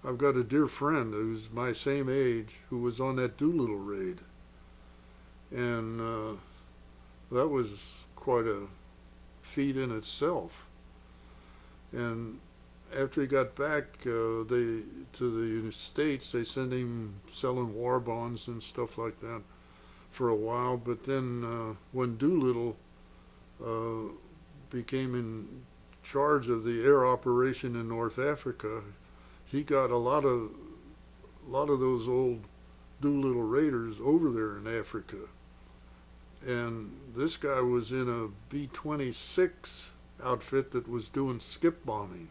I've got a dear friend who's my same age who was on that Doolittle raid, and that was quite a feat in itself. And after he got back, they to the States, they sent him selling war bonds and stuff like that for a while. But then when Doolittle uh, became in charge of the air operation in North Africa, he got a lot of those old Doolittle Raiders over there in Africa. And this guy was in a B-26 outfit that was doing skip bombing,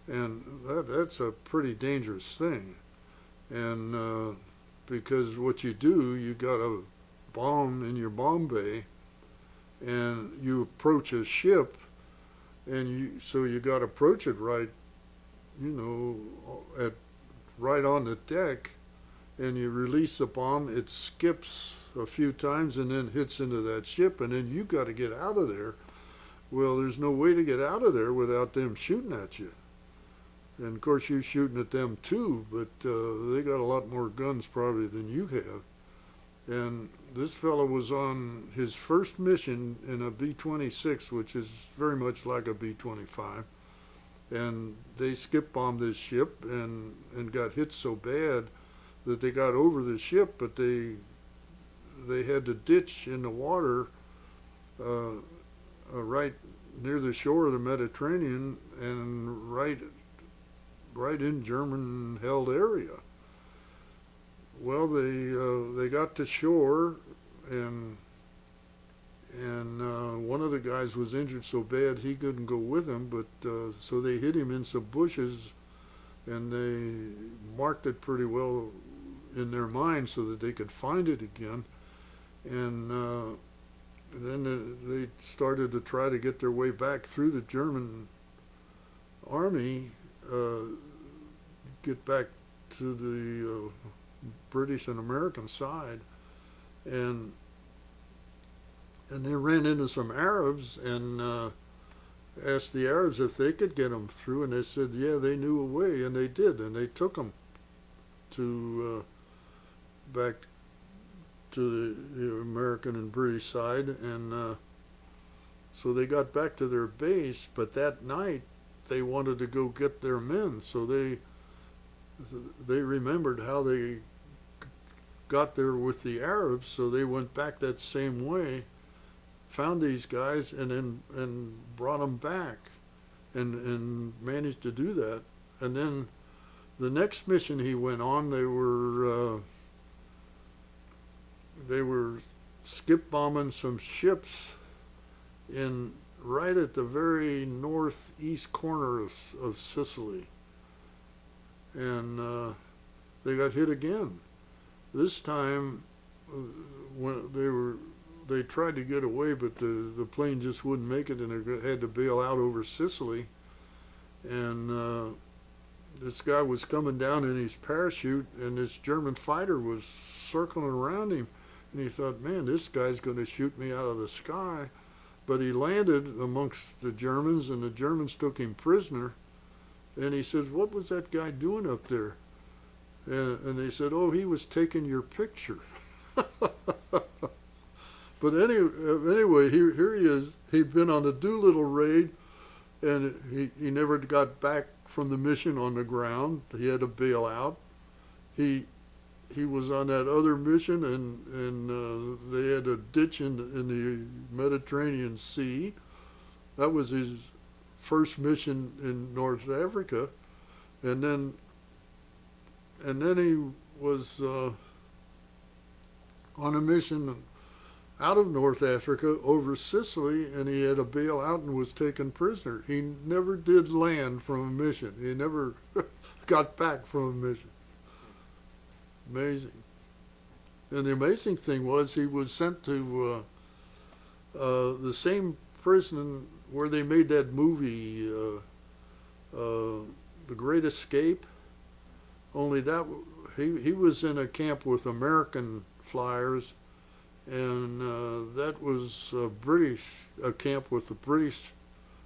and that's a pretty dangerous thing. And because what you do, you got a bomb in your bomb bay, and you approach a ship, and you got to approach it right, at right on the deck, and you release the bomb. It skips a few times and then hits into that ship, and then you got to get out of there. Well, there's no way to get out of there without them shooting at you. And of course, you're shooting at them too, but they got a lot more guns probably than you have. And this fellow was on his first mission in a B-26, which is very much like a B-25. And they skip bombed this ship and got hit so bad that they got over the ship, but they had to ditch in the water right near the shore of the Mediterranean and right in German-held area. Well, they got to shore, and one of the guys was injured so bad he couldn't go with him, but so they hid him in some bushes, and they marked it pretty well in their mind so that they could find it again. And then they started to try to get their way back through the German army, get back to the British and American side, and they ran into some Arabs and asked the Arabs if they could get them through, and they said, yeah, they knew a way, and they did, and they took them to back to the American and British side, and so they got back to their base, but that night they wanted to go get their men, so they remembered how they got there with the Arabs, so they went back that same way, found these guys, and brought them back, and managed to do that. And then the next mission he went on, they were skip bombing some ships in right at the very northeast corner of Sicily, and they got hit again. This time, when they tried to get away, but the plane just wouldn't make it, and they had to bail out over Sicily. And this guy was coming down in his parachute, and this German fighter was circling around him, and he thought, man, this guy's going to shoot me out of the sky. But he landed amongst the Germans, and the Germans took him prisoner. And he said, what was that guy doing up there? And they said, oh, he was taking your picture. But anyway, here he is. He'd been on the Doolittle raid, and he never got back from the mission on the ground. He had to bail out. He was on that other mission, and they had a ditch in the Mediterranean Sea. That was his first mission in North Africa, and then he was on a mission out of North Africa over Sicily, and he had to bail out and was taken prisoner. He never did land from a mission. He never got back from a mission. Amazing. And the amazing thing was he was sent to the same prison where they made that movie, The Great Escape. Only that he was in a camp with American flyers, and that was a camp with the British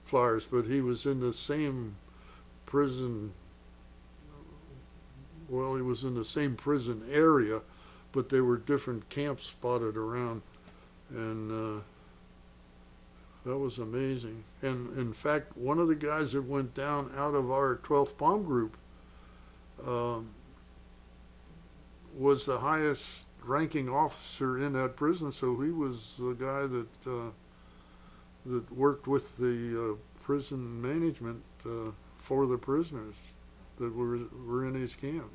flyers, but he was in the same prison well, he was in the same prison area, but there were different camps spotted around, and that was amazing. And in fact, one of the guys that went down out of our 12th bomb group um, was the highest ranking officer in that prison, so he was the guy that worked with the prison management for the prisoners that were in his camp.